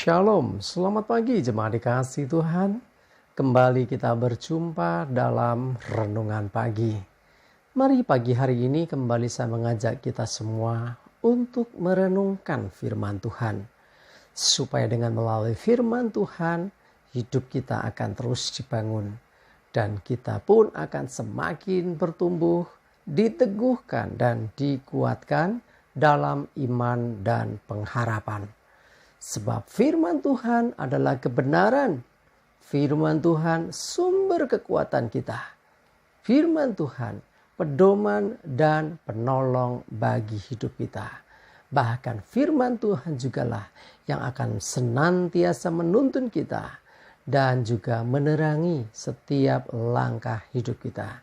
Shalom, selamat pagi jemaat dikasih Tuhan. Kembali kita berjumpa dalam renungan pagi. Mari pagi hari ini kembali saya mengajak kita semua untuk merenungkan firman Tuhan. Supaya dengan melalui firman Tuhan, hidup kita akan terus dibangun. Dan kita pun akan semakin bertumbuh, diteguhkan dan dikuatkan dalam iman dan pengharapan. Sebab firman Tuhan adalah kebenaran. Firman Tuhan sumber kekuatan kita. Firman Tuhan pedoman dan penolong bagi hidup kita. Bahkan firman Tuhan jugalah yang akan senantiasa menuntun kita dan juga menerangi setiap langkah hidup kita.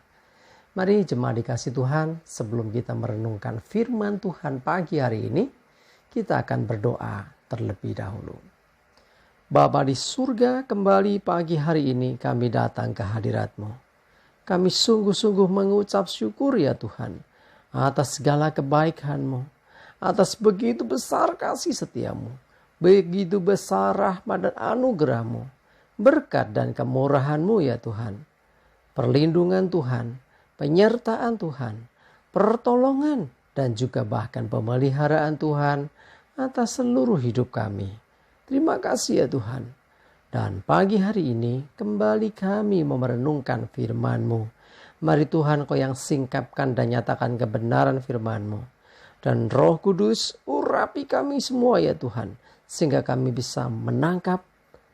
Mari jemaat dikasih Tuhan, sebelum kita merenungkan firman Tuhan pagi hari ini, kita akan berdoa terlebih dahulu. Bapa di surga, kembali pagi hari ini kami datang ke hadirat-Mu. Kami sungguh-sungguh mengucap syukur ya Tuhan, atas segala kebaikan-Mu, atas begitu besar kasih setia-Mu, begitu besar rahmat dan anugerah-Mu, berkat dan kemurahan-Mu ya Tuhan. Perlindungan Tuhan, penyertaan Tuhan, pertolongan dan juga bahkan pemeliharaan Tuhan atas seluruh hidup kami. Terima kasih ya Tuhan. Dan pagi hari ini kembali kami merenungkan firman-Mu. Mari Tuhan Kau yang singkapkan dan nyatakan kebenaran firman-Mu. Dan Roh Kudus urapi kami semua ya Tuhan. Sehingga kami bisa menangkap,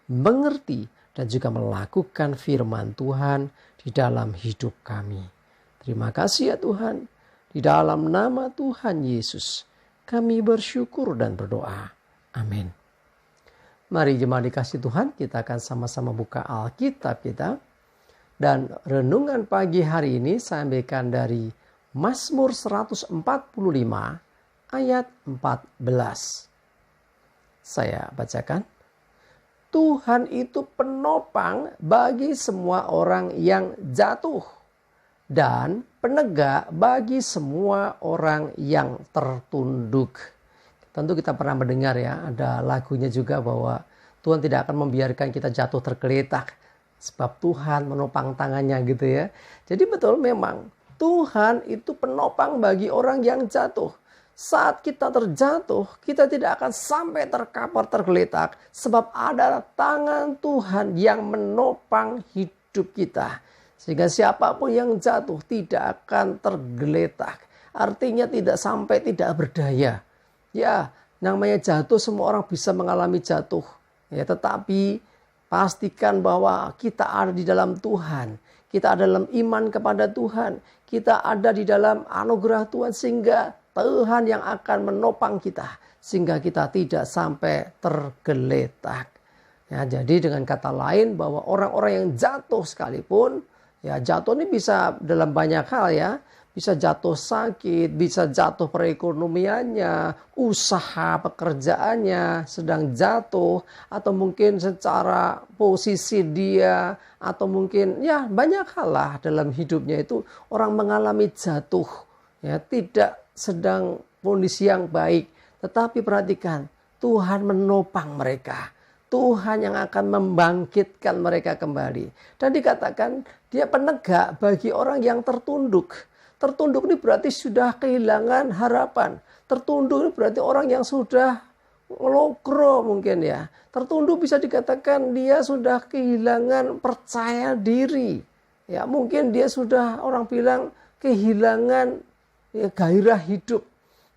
mengerti dan juga melakukan firman Tuhan di dalam hidup kami. Terima kasih ya Tuhan. Di dalam nama Tuhan Yesus kami bersyukur dan berdoa. Amin. Mari jemaat dikasih Tuhan, kita akan sama-sama buka Alkitab kita. Dan renungan pagi hari ini saya ambilkan dari Mazmur 145 ayat 14. Saya bacakan. Tuhan itu penopang bagi semua orang yang jatuh dan penegak bagi semua orang yang tertunduk. Tentu kita pernah mendengar ya, ada lagunya juga bahwa Tuhan tidak akan membiarkan kita jatuh tergeletak. Sebab Tuhan menopang tangannya gitu ya. Jadi betul memang Tuhan itu penopang bagi orang yang jatuh. Saat kita terjatuh, kita tidak akan sampai terkapar tergeletak. Sebab ada tangan Tuhan yang menopang hidup kita. Sehingga siapapun yang jatuh tidak akan tergeletak. Artinya tidak sampai tidak berdaya. Ya, namanya jatuh semua orang bisa mengalami jatuh. Ya, tetapi pastikan bahwa kita ada di dalam Tuhan. Kita ada dalam iman kepada Tuhan. Kita ada di dalam anugerah Tuhan sehingga Tuhan yang akan menopang kita. Sehingga kita tidak sampai tergeletak. Ya, jadi dengan kata lain bahwa orang-orang yang jatuh sekalipun, ya jatuh ini bisa dalam banyak hal ya. Bisa jatuh sakit, bisa jatuh perekonomiannya, usaha pekerjaannya sedang jatuh. Atau mungkin secara posisi dia. Atau mungkin ya banyak hal lah dalam hidupnya itu orang mengalami jatuh. Ya, tidak sedang kondisi yang baik. Tetapi perhatikan, Tuhan menopang mereka. Tuhan yang akan membangkitkan mereka kembali. Dan dikatakan dia penegak bagi orang yang tertunduk. Tertunduk ini berarti sudah kehilangan harapan. Tertunduk ini berarti orang yang sudah logro mungkin ya. Tertunduk bisa dikatakan dia sudah kehilangan percaya diri. Ya, mungkin dia sudah orang bilang kehilangan ya, gairah hidup.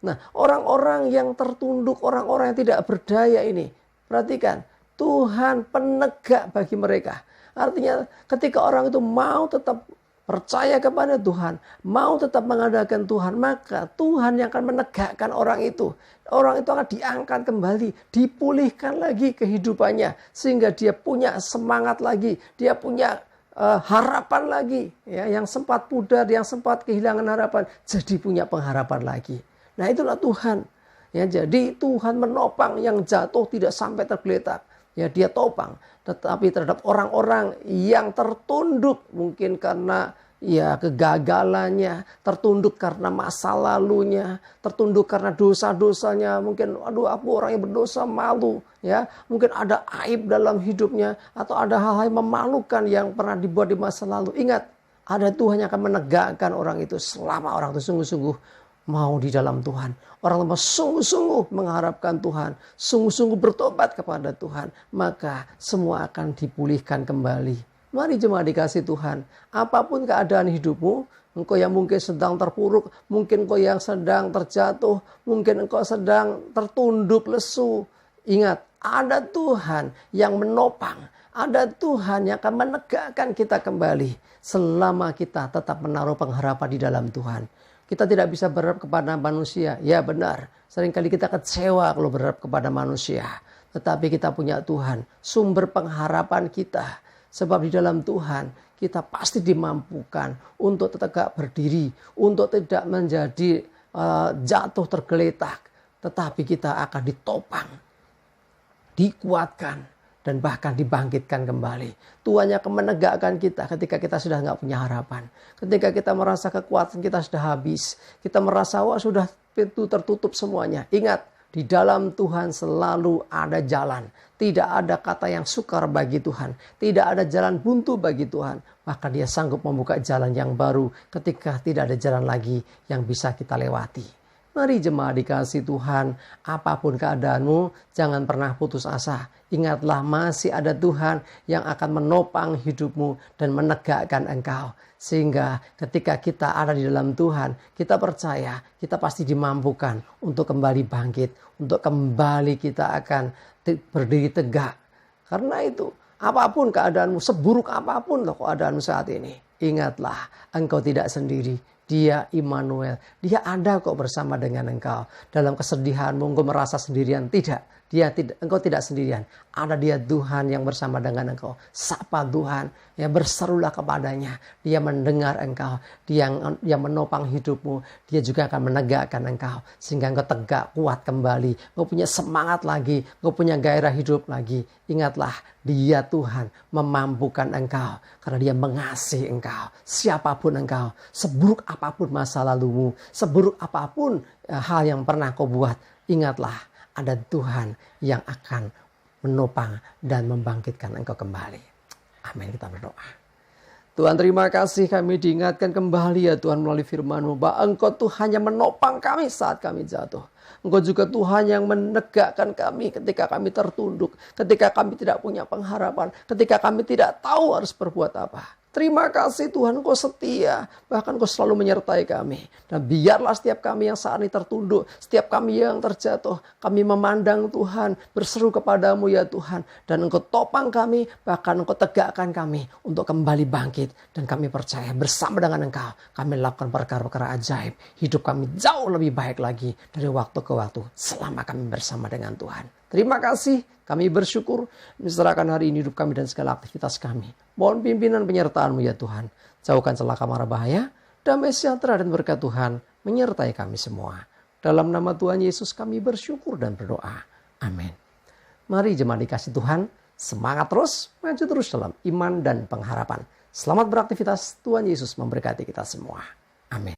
Nah, orang-orang yang tertunduk, orang-orang yang tidak berdaya ini, perhatikan. Tuhan penegak bagi mereka. Artinya ketika orang itu mau tetap percaya kepada Tuhan, mau tetap mengandalkan Tuhan, maka Tuhan yang akan menegakkan orang itu. Orang itu akan diangkat kembali, dipulihkan lagi kehidupannya. Sehingga dia punya semangat lagi, dia punya harapan lagi. Ya, yang sempat pudar, yang sempat kehilangan harapan, jadi punya pengharapan lagi. Nah itulah Tuhan. Ya, jadi Tuhan menopang yang jatuh tidak sampai tergeletak. Ya, dia topang. Tetapi terhadap orang-orang yang tertunduk mungkin karena ya kegagalannya, tertunduk karena masa lalunya, tertunduk karena dosa-dosanya. Mungkin aduh aku orang yang berdosa, malu ya. Mungkin ada aib dalam hidupnya atau ada hal-hal yang memalukan yang pernah dibuat di masa lalu. Ingat, ada Tuhan yang akan menegakkan orang itu selama orang itu sungguh-sungguh mau di dalam Tuhan. Orang yang sungguh-sungguh mengharapkan Tuhan, sungguh-sungguh bertobat kepada Tuhan, maka semua akan dipulihkan kembali. Mari jemaat dikasih Tuhan, apapun keadaan hidupmu, engkau yang mungkin sedang terpuruk, mungkin engkau yang sedang terjatuh, mungkin engkau sedang tertunduk lesu. Ingat, ada Tuhan yang menopang, ada Tuhan yang akan menegakkan kita kembali selama kita tetap menaruh pengharapan di dalam Tuhan. Kita tidak bisa berharap kepada manusia, ya benar. Seringkali kita kecewa kalau berharap kepada manusia. Tetapi kita punya Tuhan, sumber pengharapan kita. Sebab di dalam Tuhan kita pasti dimampukan untuk tegak berdiri, untuk tidak menjadi jatuh tergeletak. Tetapi kita akan ditopang, dikuatkan, dan bahkan dibangkitkan kembali. Tuhan yang akan menegakkan kita ketika kita sudah nggak punya harapan. Ketika kita merasa kekuatan kita sudah habis. Kita merasa wah sudah pintu tertutup semuanya. Ingat, di dalam Tuhan selalu ada jalan. Tidak ada kata yang sukar bagi Tuhan. Tidak ada jalan buntu bagi Tuhan. Maka Dia sanggup membuka jalan yang baru ketika tidak ada jalan lagi yang bisa kita lewati. Mari jemaat dikasih Tuhan, apapun keadaanmu, jangan pernah putus asa. Ingatlah masih ada Tuhan yang akan menopang hidupmu dan menegakkan engkau. Sehingga ketika kita ada di dalam Tuhan, kita percaya kita pasti dimampukan untuk kembali bangkit. Untuk kembali kita akan berdiri tegak. Karena itu, apapun keadaanmu, seburuk apapun loh keadaanmu saat ini. Ingatlah, engkau tidak sendiri. Dia Immanuel, Dia ada kok bersama dengan engkau. Dalam kesedihanmu engkau merasa sendirian, tidak. Engkau tidak sendirian. Ada Dia Tuhan yang bersama dengan engkau. Sapa Tuhan, ya berserulah kepadanya. Dia mendengar engkau, Dia yang menopang hidupmu. Dia juga akan menegakkan engkau sehingga engkau tegak, kuat kembali. Engkau punya semangat lagi, engkau punya gairah hidup lagi. Ingatlah, Dia Tuhan memampukan engkau karena Dia mengasihi engkau. Siapapun engkau, seburuk apapun masa lalumu, seburuk apapun hal yang pernah kau buat, ingatlah ada Tuhan yang akan menopang dan membangkitkan engkau kembali. Amin, kita berdoa. Tuhan, terima kasih kami diingatkan kembali ya Tuhan melalui firman-Mu bahwa Engkau Tuhan yang menopang kami saat kami jatuh. Engkau juga Tuhan yang menegakkan kami ketika kami tertunduk, ketika kami tidak punya pengharapan, ketika kami tidak tahu harus berbuat apa. Terima kasih Tuhan, Engkau setia, bahkan Engkau selalu menyertai kami. Dan biarlah setiap kami yang saat ini tertunduk, setiap kami yang terjatuh, kami memandang Tuhan, berseru kepadamu ya Tuhan. Dan Engkau topang kami, bahkan Engkau tegakkan kami untuk kembali bangkit. Dan kami percaya bersama dengan Engkau, kami lakukan perkara-perkara ajaib. Hidup kami jauh lebih baik lagi dari waktu ke waktu selama kami bersama dengan Tuhan. Terima kasih, kami bersyukur, menyerahkan hari ini hidup kami dan segala aktivitas kami. Mohon pimpinan penyertaan-Mu ya Tuhan. Jauhkan celaka mara bahaya, damai sejahtera dan berkat Tuhan menyertai kami semua. Dalam nama Tuhan Yesus kami bersyukur dan berdoa. Amin. Mari jemaat dikasih Tuhan, semangat terus, maju terus dalam iman dan pengharapan. Selamat beraktivitas, Tuhan Yesus memberkati kita semua. Amin.